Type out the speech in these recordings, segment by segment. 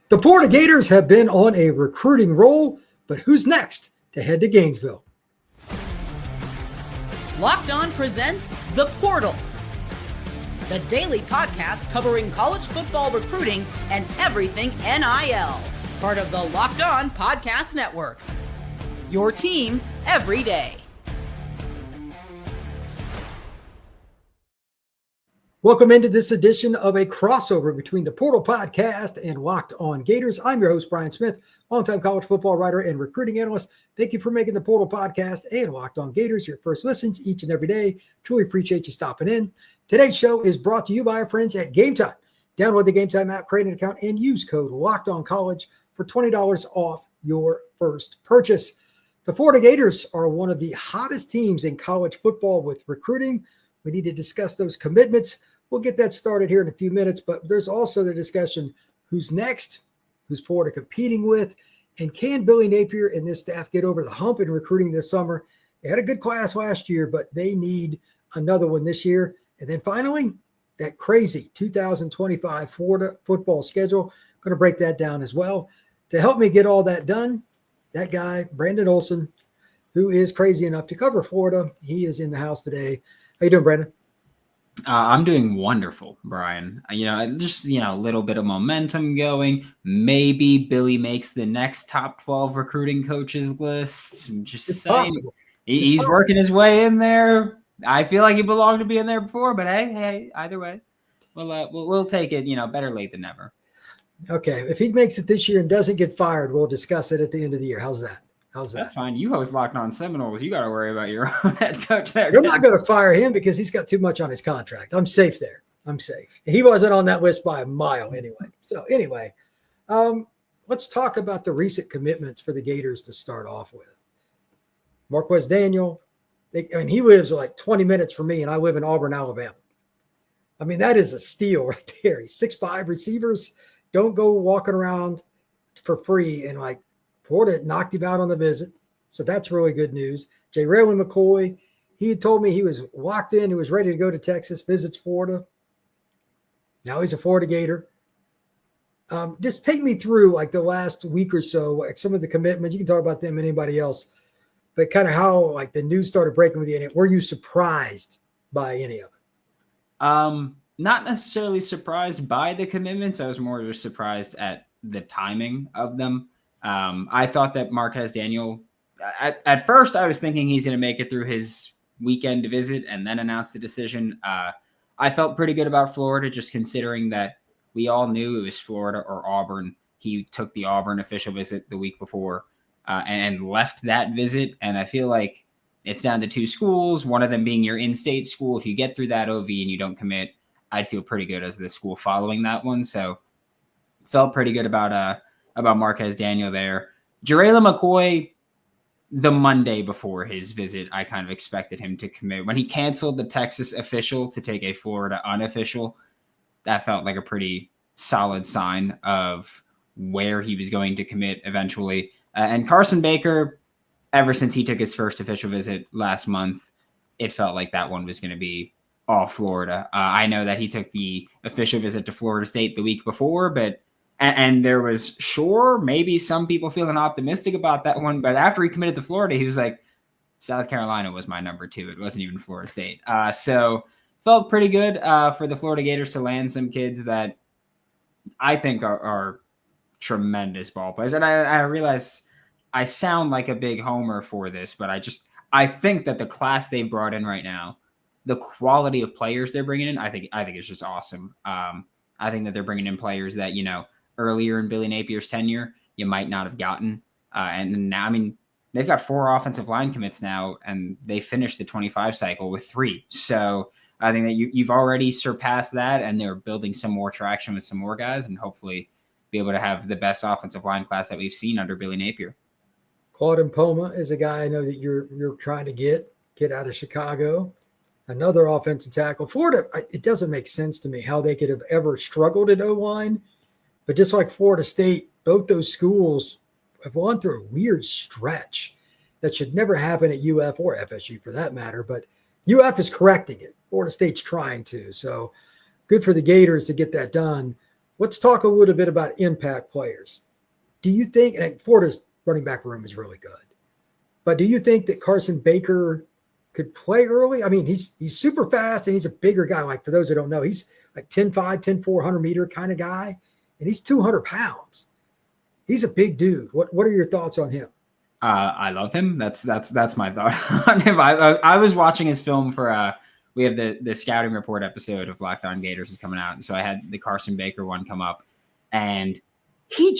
The Florida Gators have been on a recruiting roll, but who's next to head to Gainesville? Locked On presents The Portal, the daily podcast covering college football recruiting and everything NIL. Part of the Locked On Podcast Network. Your team every day. Welcome into this edition of a crossover between the Portal Podcast and Locked On Gators. I'm your host, Brian Smith, longtime college football writer and recruiting analyst. Thank you for making the Portal Podcast and Locked On Gators your first listens each and every day. Truly appreciate you stopping in. Today's show is brought to you by our friends at Game Time. Download the Game Time app, create an account, and use code LOCKEDONCollege for $20 off your first purchase. The Florida Gators are one of the hottest teams in college football with recruiting. We need to discuss those commitments. We'll get that started here in a few minutes, but there's also the discussion, who's next, who's Florida competing with, and can Billy Napier and this staff get over the hump in recruiting this summer? They had a good class last year, but they need another one this year. And then finally, that crazy 2025 Florida football schedule. I'm going to break that down as well. To help me get all that done, that guy, Brandon Olson, who is crazy enough to cover Florida. He is in the house today. How you doing, Brandon? I'm doing wonderful, Brian. Just a little bit of momentum going. Maybe Billy makes the next top 12 recruiting coaches list. I'm just It's saying, possible. He's working his way in there. I feel like he belonged to be in there before, but hey, either way, we'll take it. Better late than never. Okay, if he makes it this year and doesn't get fired, we'll discuss it at the end of the year. How's that? That's fine. You host Locked On Seminoles. You got to worry about your own head coach there. We're not going to fire him because he's got too much on his contract. I'm safe there. I'm safe. He wasn't on that list by a mile anyway. So anyway, let's talk about the recent commitments for the Gators to start off with. Marquez Daniel, he lives like 20 minutes from me, and I live in Auburn, Alabama. I mean, that is a steal right there. He's 6'5" receivers. Don't go walking around for free, and like Florida knocked him out on the visit. So that's really good news. J. Raylan McCoy, he had told me he was locked in. He was ready to go to Texas, visits Florida. Now he's a Florida Gator. Just take me through like the last week or so, like some of the commitments. You can talk about them and anybody else, but kind of how like the news started breaking with you. Were you surprised by any of it? Not necessarily surprised by the commitments. I was more just surprised at the timing of them. I thought that Marquez Daniel, at first I was thinking he's going to make it through his weekend visit and then announce the decision. I felt pretty good about Florida, just considering that we all knew it was Florida or Auburn. He took the Auburn official visit the week before and left that visit. And I feel like it's down to two schools, one of them being your in-state school. If you get through that OV and you don't commit, I'd feel pretty good as the school following that one. So felt pretty good about Marquez Daniel there. Jarayla McCoy, the Monday before his visit, I kind of expected him to commit. When he canceled the Texas official to take a Florida unofficial, that felt like a pretty solid sign of where he was going to commit eventually. And Carson Baker, ever since he took his first official visit last month, it felt like that one was going to be all Florida. I know that he took the official visit to Florida State the week before, but and there was maybe some people feeling optimistic about that one. But after he committed to Florida, he was like, South Carolina was my number 2. It wasn't even Florida State. So felt pretty good for the Florida Gators to land some kids that I think are tremendous ball players. And I realize I sound like a big homer for this, but I think that the class they've brought in right now, the quality of players they're bringing in, I think it's just awesome. I think that they're bringing in players that, earlier in Billy Napier's tenure, you might not have gotten. And now, they've got 4 offensive line commits now, and they finished the 25 cycle with 3. So I think that you've already surpassed that, and they're building some more traction with some more guys, and hopefully be able to have the best offensive line class that we've seen under Billy Napier. Claude Poma is a guy I know that you're trying to get out of Chicago. Another offensive tackle. Florida, it doesn't make sense to me how they could have ever struggled at O-line. But just like Florida State, both those schools have gone through a weird stretch that should never happen at UF or FSU for that matter. But UF is correcting it. Florida State's trying to. So good for the Gators to get that done. let's talk a little bit about impact players. Do you think, and Florida's running back room is really good, but do you think that Carson Baker could play early? I mean, he's super fast and he's a bigger guy. Like, for those that don't know, he's like 10'5", 10'4", 100-meter kind of guy, and he's 200 pounds. He's a big dude. What are your thoughts on him? I love him. That's my thought on him. I was watching his film for we have the scouting report episode of Locked On Gators is coming out, and so I had the Carson Baker one come up, and he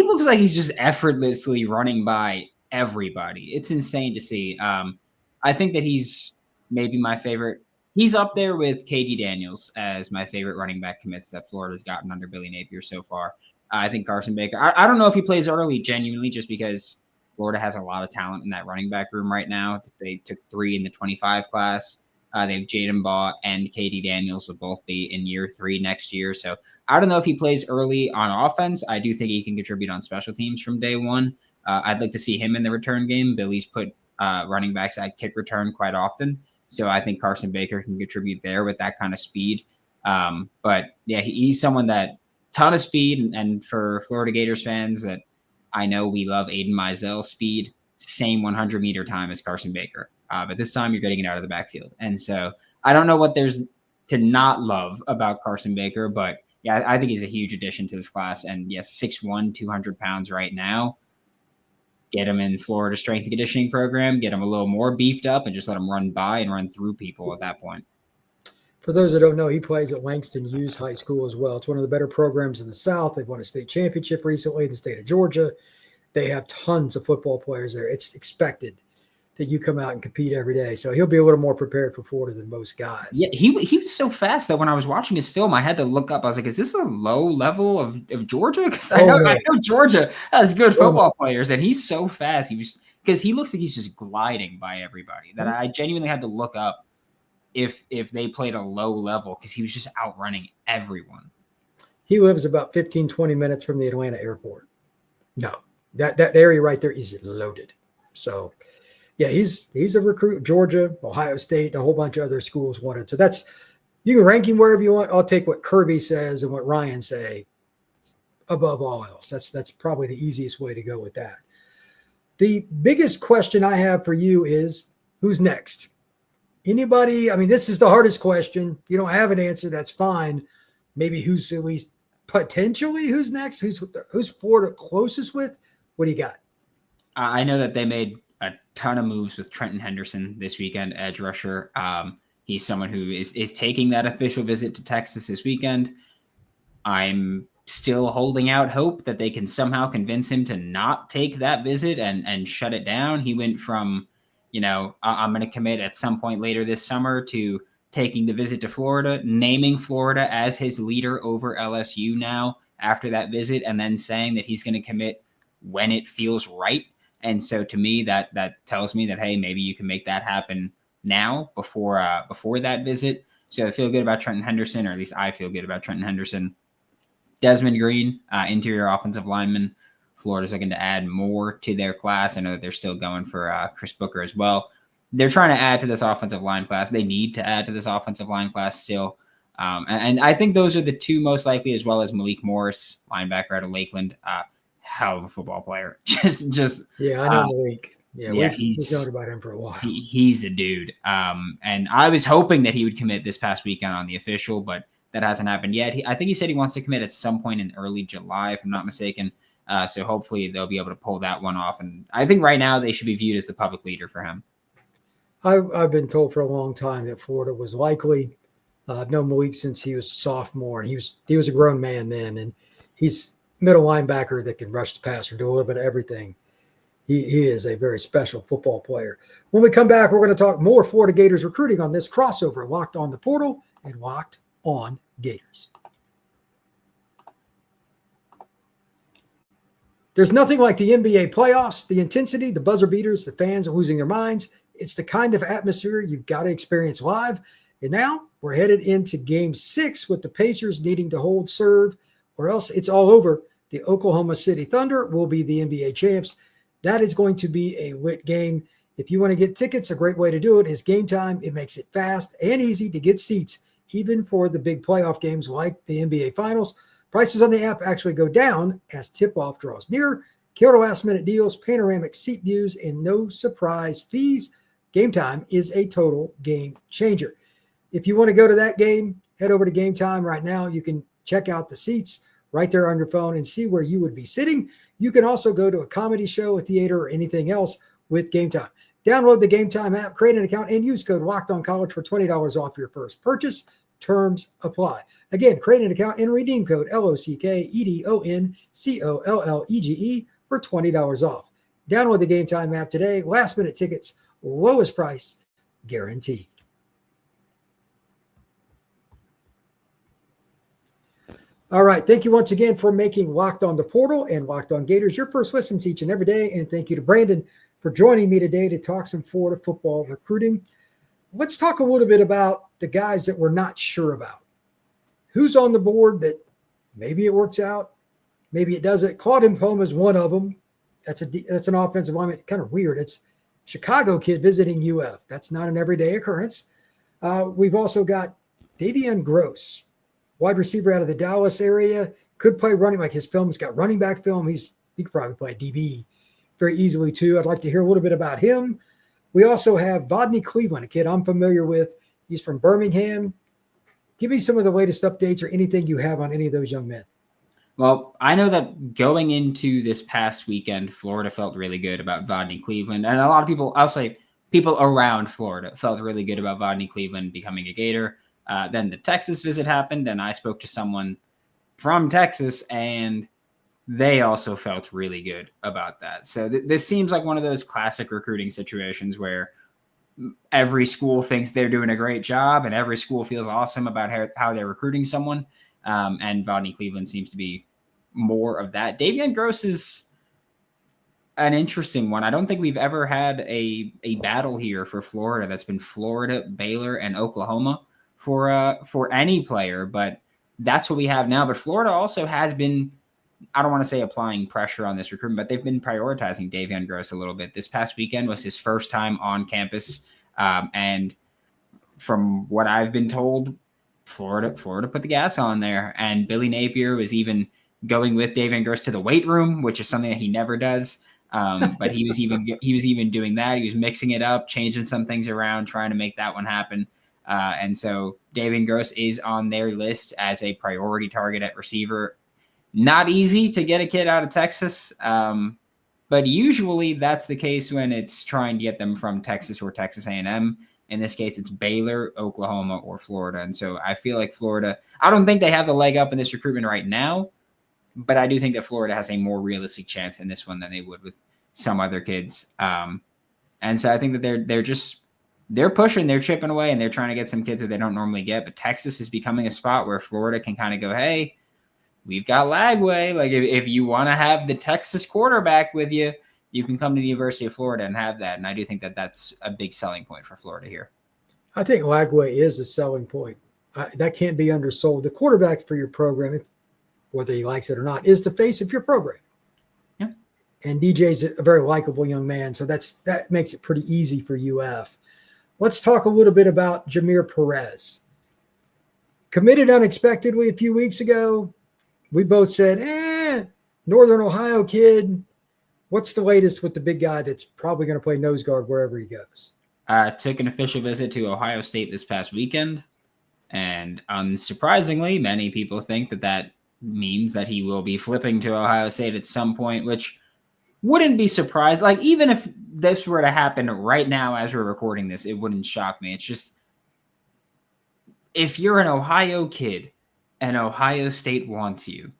looks like he's just effortlessly running by everybody. It's insane to see. I think that he's maybe my favorite. He's up there with KD Daniels as my favorite running back commits that Florida's gotten under Billy Napier so far. I think Carson Baker, I don't know if he plays early, genuinely, just because Florida has a lot of talent in that running back room right now. They took 3 in the 25 class. They have Jaden Baugh and KD Daniels will both be in year 3 next year. So I don't know if he plays early on offense. I do think he can contribute on special teams from day one. I'd like to see him in the return game. Billy's put running backs at kick return quite often. So I think Carson Baker can contribute there with that kind of speed. But yeah, he's someone that ton of speed. And for Florida Gators fans that I know we love Aiden Mizell's speed, same 100-meter time as Carson Baker. But this time you're getting it out of the backfield. And so I don't know what there's to not love about Carson Baker, but yeah, I think he's a huge addition to this class. And yes, 6'1", 200 pounds right now. Get him in Florida strength and conditioning program, get him a little more beefed up, and just let him run by and run through people at that point. For those that don't know, he plays at Langston Hughes High School as well. It's one of the better programs in the South. They've won a state championship recently in the state of Georgia. They have tons of football players there. It's expected that you come out and compete every day. So he'll be a little more prepared for Florida than most guys. Yeah, he was so fast that when I was watching his film, I had to look up. I was like, is this a low level of Georgia? Because I know Georgia has good football players, and he's so fast. Because he looks like he's just gliding by everybody that I genuinely had to look up if they played a low level, because he was just outrunning everyone. He lives about 15, 20 minutes from the Atlanta airport. No, that area right there is loaded. So yeah, he's a recruit. Georgia, Ohio State, and a whole bunch of other schools wanted. So that's, you can rank him wherever you want. I'll take what Kirby says and what Ryan say above all else. That's probably the easiest way to go with that. The biggest question I have for you is, who's next? Anybody? I mean, this is the hardest question. If you don't have an answer, that's fine. Maybe who's at least potentially who's next? Who's Florida closest with? What do you got? I know that they made a ton of moves with Trenton Henderson this weekend, edge rusher. He's someone who is taking that official visit to Texas this weekend. I'm still holding out hope that they can somehow convince him to not take that visit and shut it down. He went from, I'm going to commit at some point later this summer to taking the visit to Florida, naming Florida as his leader over LSU now after that visit, and then saying that he's going to commit when it feels right. And so to me, that tells me that, hey, maybe you can make that happen now before that visit. So I feel good about Trenton Henderson, or at least I feel good about Trenton Henderson. Desmond Green, interior offensive lineman. Florida's looking to add more to their class. I know that they're still going for Chris Booker as well. They're trying to add to this offensive line class. They need to add to this offensive line class still. And I think those are the two most likely, as well as Malik Morris, linebacker out of Lakeland. Hell of a football player. Just yeah, I know Malik. Yeah, we've known about him for a while. He's a dude. And I was hoping that he would commit this past weekend on the official, but that hasn't happened yet. I think he said he wants to commit at some point in early July, if I'm not mistaken. So hopefully they'll be able to pull that one off. And I think right now they should be viewed as the public leader for him. I've been told for a long time that Florida was likely. I've known Malik since he was a sophomore, and he was a grown man then, and he's middle linebacker that can rush the passer, do a little bit of everything. He is a very special football player. When we come back, we're going to talk more Florida Gators recruiting on this crossover, Locked On the Portal and Locked On Gators. There's nothing like the NBA playoffs, the intensity, the buzzer beaters, the fans losing their minds. It's the kind of atmosphere you've got to experience live. And now we're headed into Game 6 with the Pacers needing to hold serve, or else it's all over. The Oklahoma City Thunder will be the NBA champs. That is going to be a lit game. If you want to get tickets, a great way to do it is Game Time. It makes it fast and easy to get seats even for the big playoff games like the NBA Finals. Prices on the app actually go down as tip-off draws near. Killer last-minute deals, panoramic seat views, and no surprise fees. Game Time is a total game changer. If you want to go to that game, head over to Game Time right now. You can check out the seats right there on your phone and see where you would be sitting. You can also go to a comedy show, a theater, or anything else with Game Time. Download the Game Time app, create an account, and use code LOCKEDONCollege for $20 off your first purchase. Terms apply. Again, create an account and redeem code LOCKEDONCOLLEGE for $20 off. Download the Game Time app today. Last minute tickets, lowest price guaranteed. All right. Thank you once again for making Locked On the Portal and Locked On Gators your first listens each and every day. And thank you to Brandon for joining me today to talk some Florida football recruiting. Let's talk a little bit about the guys that we're not sure about. Who's on the board that maybe it works out, maybe it doesn't. Claude Mpoma is one of them. That's an offensive lineman. Kind of weird. It's Chicago kid visiting UF. That's not an everyday occurrence. We've also got Davion Gross, wide receiver out of the Dallas area, could play running, like his film's got running back film. He could probably play DB very easily too. I'd like to hear a little bit about him. We also have Vodney Cleveland, a kid I'm familiar with. He's from Birmingham. Give me some of the latest updates or anything you have on any of those young men. Well, I know that going into this past weekend, Florida felt really good about Vodney Cleveland. And a lot of people, I'll say people around Florida felt really good about Vodney Cleveland becoming a Gator. Then the Texas visit happened, and I spoke to someone from Texas, and they also felt really good about that. So this seems like one of those classic recruiting situations where every school thinks they're doing a great job, and every school feels awesome about how they're recruiting someone. And Vodney Cleveland seems to be more of that. Davion Gross is an interesting one. I don't think we've ever had a battle here for Florida that's been Florida, Baylor, and Oklahoma for any player, but that's what we have now. But Florida also has been, I don't want to say applying pressure on this recruitment, but they've been prioritizing Davion Gross a little bit. This past weekend was his first time on campus. And from what I've been told, Florida put the gas on there. And Billy Napier was even going with Davion Gross to the weight room, which is something that he never does. But he was even doing that. He was mixing it up, changing some things around, trying to make that one happen. And so Davion Gross is on their list as a priority target at receiver. Not easy to get a kid out of Texas, but usually that's the case when it's trying to get them from Texas or Texas A&M. In this case, it's Baylor, Oklahoma, or Florida. And so I feel like Florida, I don't think they have the leg up in this recruitment right now, but I do think that Florida has a more realistic chance in this one than they would with some other kids. And so I think that they're pushing, they're chipping away, and they're trying to get some kids that they don't normally get. But Texas is becoming a spot where Florida can kind of go, hey, we've got Lagway. Like if you want to have the Texas quarterback with you, you can come to the University of Florida and have that. And I do think that that's a big selling point for Florida here. I think Lagway is a selling point. That can't be undersold. The quarterback for your program, whether he likes it or not, is the face of your program. Yeah. And DJ's a very likable young man, so that makes it pretty easy for UF. Let's talk a little bit about Jameer Perez. Committed unexpectedly a few weeks ago. We both said, Northern Ohio kid. What's the latest with the big guy that's probably going to play nose guard wherever he goes? Took an official visit to Ohio State this past weekend. And unsurprisingly, many people think that means that he will be flipping to Ohio State at some point, which wouldn't be surprised. Like, even if this were to happen right now as we're recording this, it wouldn't shock me. It's just, if you're an Ohio kid and Ohio State wants you,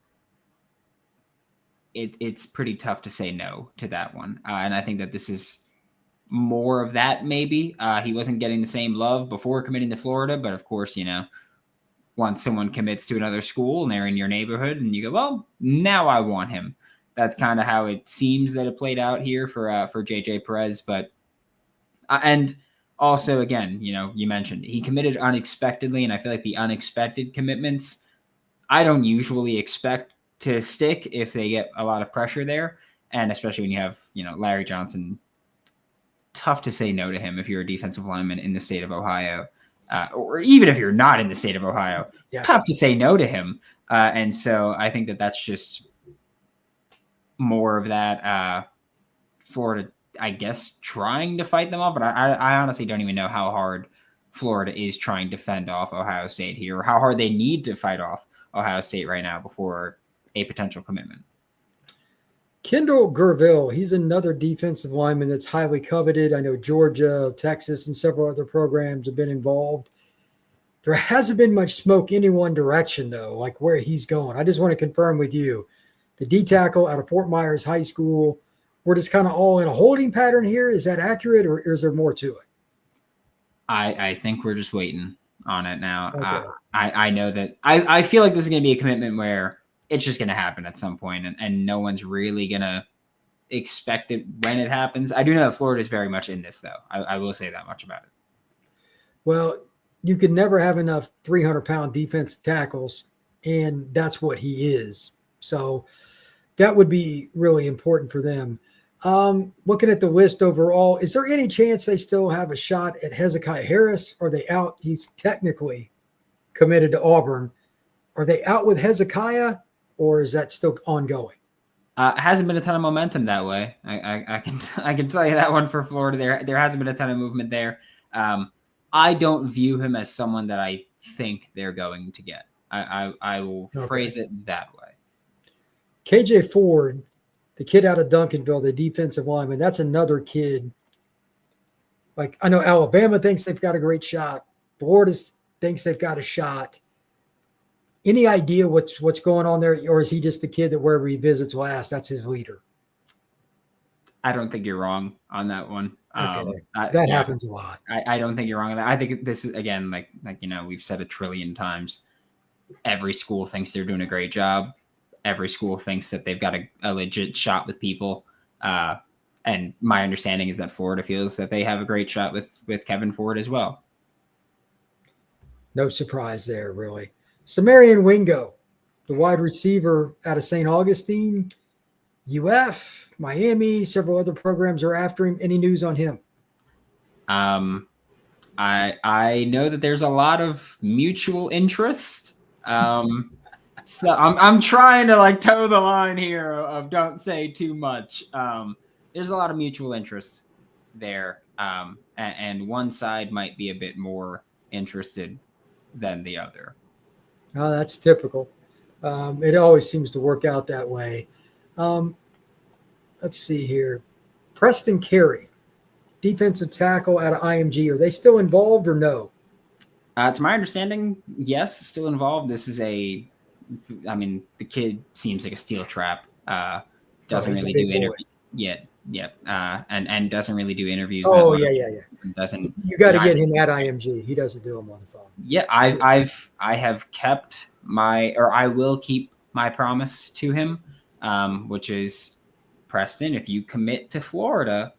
it's pretty tough to say no to that one. And I think that this is more of that, maybe. He wasn't getting the same love before committing to Florida, but of course, once someone commits to another school and they're in your neighborhood and you go, well, now I want him. That's kind of how it seems that it played out here for JJ Perez. But and also, again, you mentioned he committed unexpectedly, and I feel like the unexpected commitments, I don't usually expect to stick if they get a lot of pressure there. And especially when you have, Larry Johnson, tough to say no to him if you're a defensive lineman in the state of Ohio. or even if you're not in the state of Ohio, Yeah. tough to say no to him. And so I think that that's just more of that Florida, I guess, trying to fight them off. But I honestly don't even know how hard Florida is trying to fend off Ohio State here, or how hard they need to fight off Ohio State right now before a potential commitment. Kendall Gerville, he's another defensive lineman that's highly coveted. I know Georgia, Texas, and several other programs have been involved. There hasn't been much smoke any one direction, though, like where he's going. I just want to confirm with you, the D tackle out of Fort Myers High School, we're just kind of all in a holding pattern here. Is that accurate, or is there more to it? I think we're just waiting on it now. Okay. I know that I feel like this is going to be a commitment where it's just going to happen at some point, and no one's really going to expect it when it happens. I do know that Florida is very much in this, though. I will say that much about it. Well, you can never have enough 300-pound defensive tackles, and that's what he is. So that would be really important for them. Looking at the list overall, is there any chance they still have a shot at Hezekiah Harris? Are they out? He's technically committed to Auburn. Are they out with Hezekiah, or is that still ongoing? Hasn't been a ton of momentum that way. I can tell you that one for Florida. There hasn't been a ton of movement there. I don't view him as someone that I think they're going to get. I will phrase it that way. KJ Ford, the kid out of Duncanville, the defensive lineman, that's another kid. Like, I know Alabama thinks they've got a great shot. Florida thinks they've got a shot. Any idea what's going on there, or is he just the kid that wherever he visits last, that's his leader? I don't think you're wrong on that one. Okay. That happens a lot. I don't think you're wrong on that. I think this is, again, like we've said a trillion times. Every school thinks they're doing a great job. Every school thinks that they've got a legit shot with people. And my understanding is that Florida feels that they have a great shot with Kevin Ford as well. No surprise there, really. Samarian Wingo, the wide receiver out of St. Augustine, UF, Miami, several other programs are after him. Any news on him? I know that there's a lot of mutual interest. So I'm trying to toe the line here of don't say too much. There's a lot of mutual interest there. And one side might be a bit more interested than the other. Oh, that's typical. It always seems to work out that way. Let's see here. Preston Carey, defensive tackle out of IMG. Are they still involved or no? To my understanding, yes, still involved. This is the kid seems like a steel trap. Doesn't really do interviews yet. And doesn't really do interviews. Oh, yeah. Doesn't. You got to get him at IMG. He doesn't do them on the phone. Yeah, I have kept I will keep my promise to him, which is, Preston, if you commit to Florida,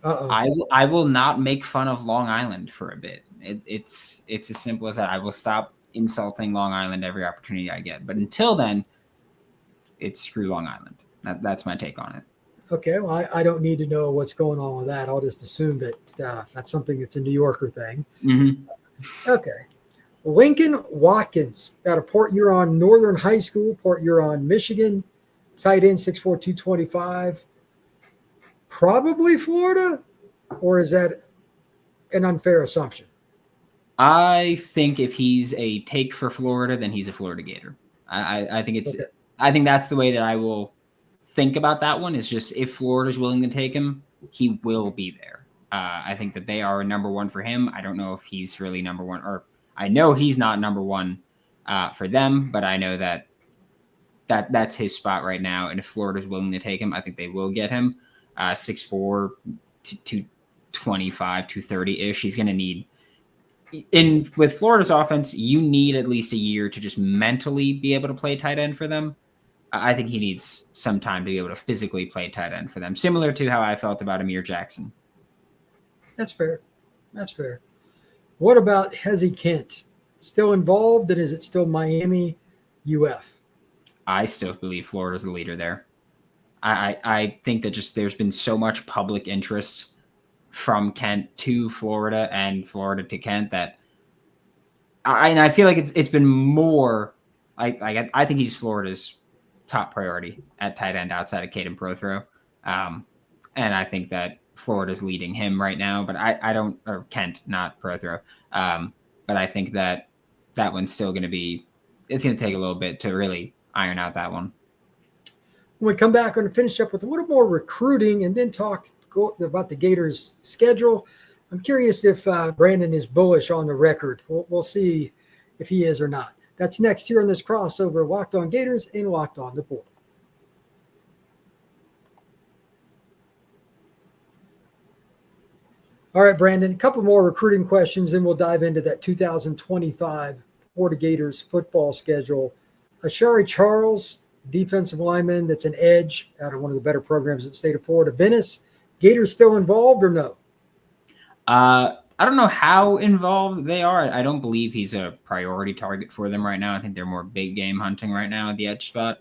I will not make fun of Long Island for a bit. It's as simple as that. I will stop insulting Long Island every opportunity I get. But until then, it's screw Long Island. That's my take on it. Okay, well, I don't need to know what's going on with that. I'll just assume that that's something that's a New Yorker thing. Mm-hmm. Okay. Lincoln Watkins out of Port Huron Northern High School, Port Huron, Michigan, tight end 6'4", 225. Probably Florida, or is that an unfair assumption? I think if he's a take for Florida, then he's a Florida Gator. I think it's. Okay. I think that's the way that I will think about that one. Is just if Florida's willing to take him, he will be there. I think that they are number one for him. I don't know if he's really number one, or I know he's not number one for them, but I know that's his spot right now. And if Florida's willing to take him, I think they will get him. 6'4", 225, 230-ish. He's going to need, with Florida's offense, you need at least a year to just mentally be able to play tight end for them. I think he needs some time to be able to physically play tight end for them, similar to how I felt about Amir Jackson. That's fair. What about Hezzy Kent? Still involved, and is it still Miami, UF? I still believe Florida's the leader there. I think that just there's been so much public interest from Kent to Florida and Florida to Kent that I feel like it's been more. I think he's Florida's top priority at tight end outside of Caden Prothro, and I think that Florida's leading him right now. But I don't, or Kent, not Prothro. But I think that one's still going to be. It's going to take a little bit to really iron out that one. When we come back, we're going to finish up with a little more recruiting and then talk about the Gators' schedule. I'm curious if Brandon is bullish on the record. We'll see if he is or not. That's next here on this crossover, Locked On Gators and Locked On the Portal. All right, Brandon, a couple more recruiting questions, and we'll dive into that 2025 Florida Gators football schedule. Ashari Charles, defensive lineman that's an edge out of one of the better programs in the state of Florida. Venice, Gators still involved or no? I don't know how involved they are. I don't believe he's a priority target for them right now. I think they're more big game hunting right now at the edge spot.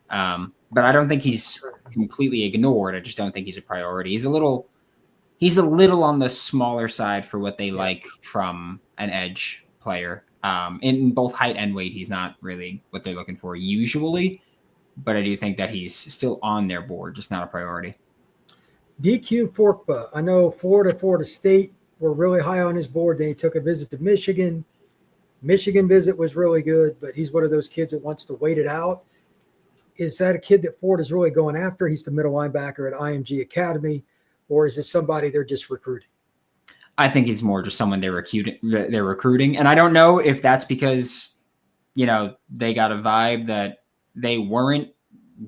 But I don't think he's completely ignored. I just don't think he's a priority. He's a little on the smaller side for what they like from an edge player. In both height and weight, he's not really what they're looking for usually. But I do think that he's still on their board, just not a priority. DQ Forkba. I know Florida State were really high on his board. Then he took a visit to Michigan. Michigan visit was really good, but he's one of those kids that wants to wait it out. Is that a kid that Florida's really going after? He's the middle linebacker at IMG Academy, or is it somebody they're just recruiting? I think he's more just someone they're recruiting. And I don't know if that's because, they got a vibe that they weren't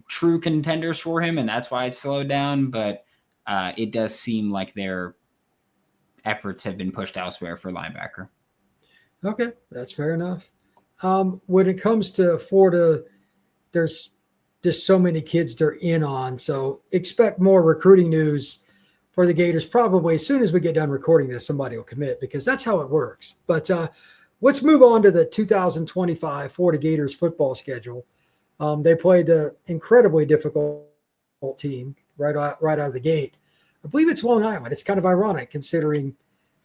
true contenders for him, and that's why it slowed down. But it does seem like their efforts have been pushed elsewhere for linebacker. Okay, that's fair enough. When it comes to Florida, there's just so many kids they're in on. So expect more recruiting news for the Gators. Probably as soon as we get done recording this, somebody will commit because that's how it works. But let's move on to the 2025 Florida Gators football schedule. They played the incredibly difficult team right out of the gate. I believe it's Long Island. It's kind of ironic considering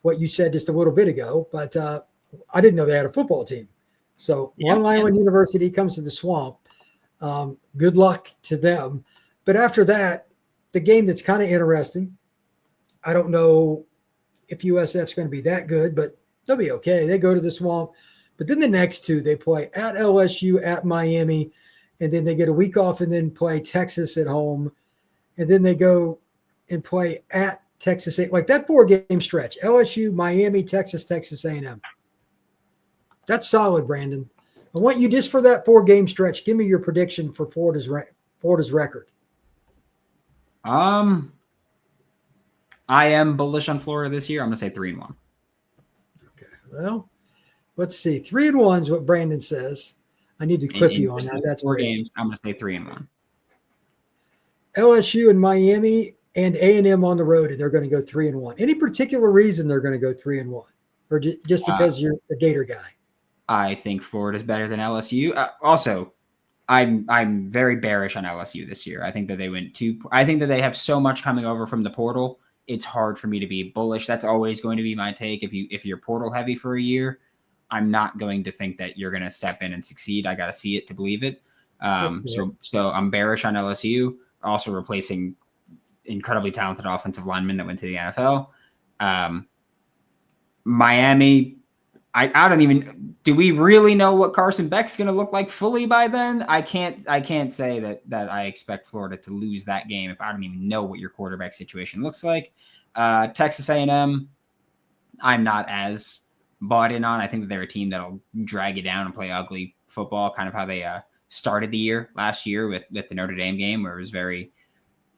what you said just a little bit ago, but I didn't know they had a football team. So Long Island University comes to the Swamp. Good luck to them. But after that, the game that's kind of interesting, I don't know if USF's going to be that good, but they'll be okay. They go to the Swamp. But then the next two, they play at LSU, at Miami, and then they get a week off and then play Texas at home. And then they go and play at Texas A&M. Like that 4-game stretch, LSU, Miami, Texas A&M. That's solid, Brandon. I want you just for that 4-game stretch, give me your prediction for Florida's record. I am bullish on Florida this year. I'm going to say 3-1. Okay. Well, let's see. 3-1 is what Brandon says. I need to clip you on that. That's 4 games. I'm going to say 3-1. LSU and Miami and A&M on the road, and they're going to go 3-1. Any particular reason they're going to go 3-1, or just because you're a Gator guy? I think Florida's better than LSU. Also, I'm very bearish on LSU this year. I think that I think that they have so much coming over from the portal. It's hard for me to be bullish. That's always going to be my take. If you're portal heavy for a year, I'm not going to think that you're going to step in and succeed. I got to see it to believe it. So I'm bearish on LSU. Also replacing incredibly talented offensive linemen that went to the NFL. Miami, I don't even. Do we really know what Carson Beck's going to look like fully by then? I can't say that I expect Florida to lose that game if I don't even know what your quarterback situation looks like. Texas A&M, I'm not as bought in on. I think that they're a team that'll drag you down and play ugly football, kind of how they started the year last year with the Notre Dame game, where it was very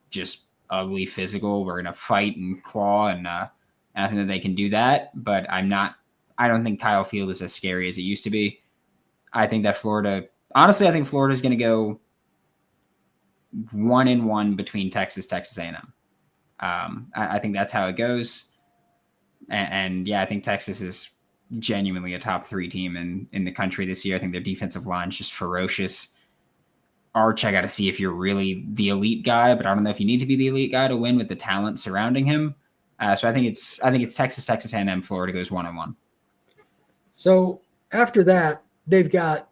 just ugly, physical. We're going to fight and claw, and I think that they can do that. But I don't think Kyle Field is as scary as it used to be. I think that Florida's going to go 1-1 between Texas A&M. I think that's how it goes. And I think Texas is genuinely a top 3 team in the country this year. I think their defensive line is just ferocious. Arch, I got to see if you're really the elite guy, but I don't know if you need to be the elite guy to win with the talent surrounding him. So I think it's Texas A&M. Florida goes 1-1. So After that, they've got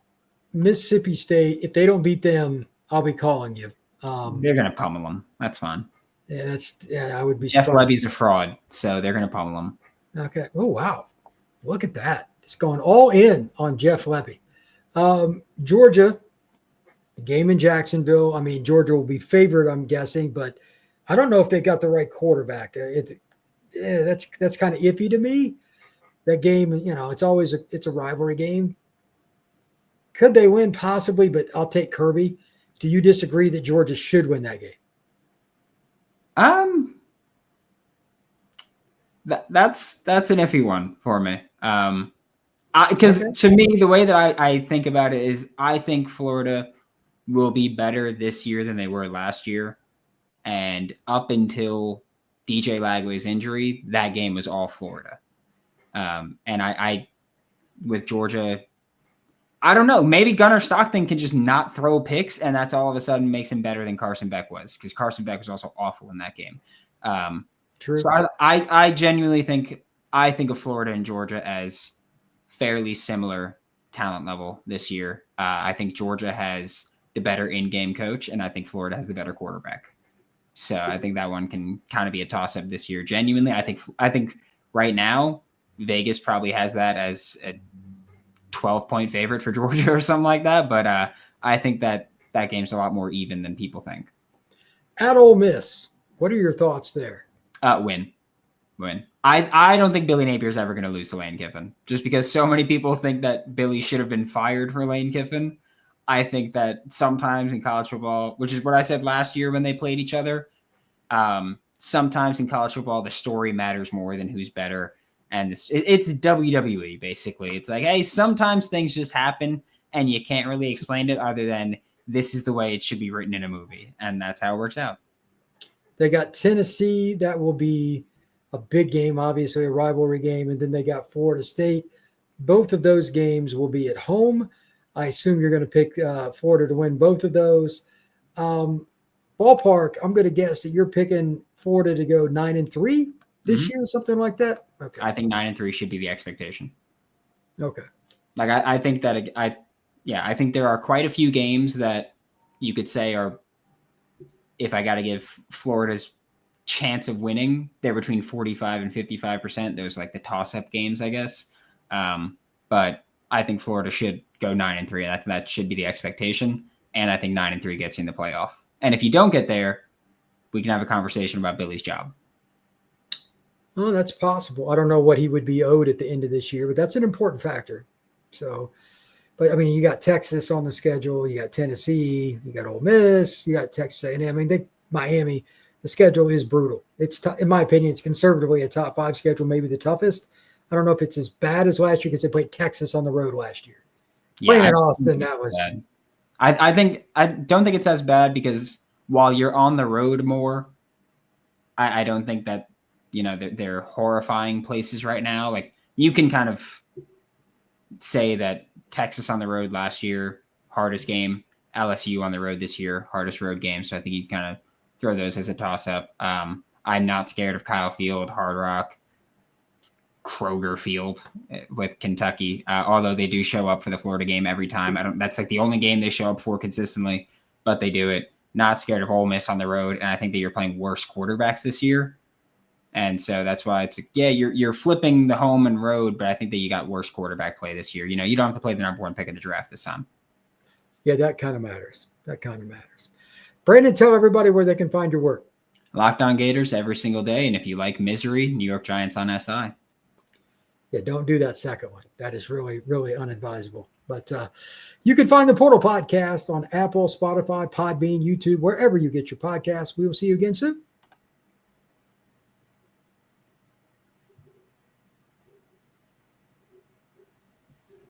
Mississippi State. If they don't beat them, I'll be calling you. They're going to pummel them. That's fine. I would be Jeff surprised. Levy's a fraud, so they're going to pummel them. Okay. Oh, wow. Look at that. It's going all in on Jeff Levy. Georgia, the game in Jacksonville. I mean, Georgia will be favored, I'm guessing, but I don't know if they got the right quarterback. That's kind of iffy to me. That game, it's always it's a rivalry game. Could they win? Possibly, but I'll take Kirby. Do you disagree that Georgia should win that game? That's an iffy one for me. Because to me, the way that I think about it is I think Florida will be better this year than they were last year. And up until DJ Lagway's injury, that game was all Florida. And I with Georgia, I don't know. Maybe Gunnar Stockton can just not throw picks, and that's all of a sudden makes him better than Carson Beck was, because Carson Beck was also awful in that game. True. So I genuinely think of Florida and Georgia as fairly similar talent level this year. I think Georgia has the better in-game coach, and I think Florida has the better quarterback. So I think that one can kind of be a toss-up this year. Genuinely, I think right now Vegas probably has that as a 12-point favorite for Georgia or something like that. But I think that game's a lot more even than people think. At Ole Miss, what are your thoughts there? Win. I don't think Billy Napier's ever going to lose to Lane Kiffin, just because so many people think that Billy should have been fired for Lane Kiffin. I think that sometimes in college football, which is what I said last year when they played each other, sometimes in college football, the story matters more than who's better. And it's WWE, basically. It's like, hey, sometimes things just happen and you can't really explain it other than this is the way it should be written in a movie. And that's how it works out. They got Tennessee. That will be a big game, obviously a rivalry game. And then they got Florida State. Both of those games will be at home. I assume you're going to pick Florida to win both of those. Ballpark, I'm going to guess that you're picking Florida to go 9-3 this year, something like that. Okay. I think 9-3 should be the expectation. Okay. Like I think that I think there are quite a few games that you could say are, if I got to give Florida's chance of winning, they're between 45 and 55%. Those like the toss-up games, I guess. But I think Florida should go 9-3, and I think that should be the expectation. And I think 9-3 gets you in the playoff. And if you don't get there, we can have a conversation about Billy's job. Oh, that's possible. I don't know what he would be owed at the end of this year, but that's an important factor. So, but I mean, you got Texas on the schedule, you got Tennessee, you got Ole Miss, you got Texas A&M. I mean, Miami. The schedule is brutal. It's in my opinion, it's conservatively a top 5 schedule, maybe the toughest. I don't know if it's as bad as last year because they played Texas on the road last year. Playing in Austin, that was bad. I don't think it's as bad because while you're on the road more, I don't think that, they're horrifying places right now. Like you can kind of say that Texas on the road last year, hardest game, LSU on the road this year, hardest road game. So I think you can kind of throw those as a toss up. I'm not scared of Kyle Field, Hard Rock, Kroger Field with Kentucky, although they do show up for the Florida game every time. That's like the only game they show up for consistently, but they do it. Not scared of Ole Miss on the road, and I think that you're playing worse quarterbacks this year, and so that's why it's you're flipping the home and road, but I think that you got worse quarterback play this year. You don't have to play the number 1 pick in the draft this time. Yeah, that kind of matters. Brandon, tell everybody where they can find your work. Locked On Gators every single day, and if you like misery, New York Giants on SI. Yeah, don't do that second one. That is really, really unadvisable. But you can find the Portal Podcast on Apple, Spotify, Podbean, YouTube, wherever you get your podcasts. We will see you again soon.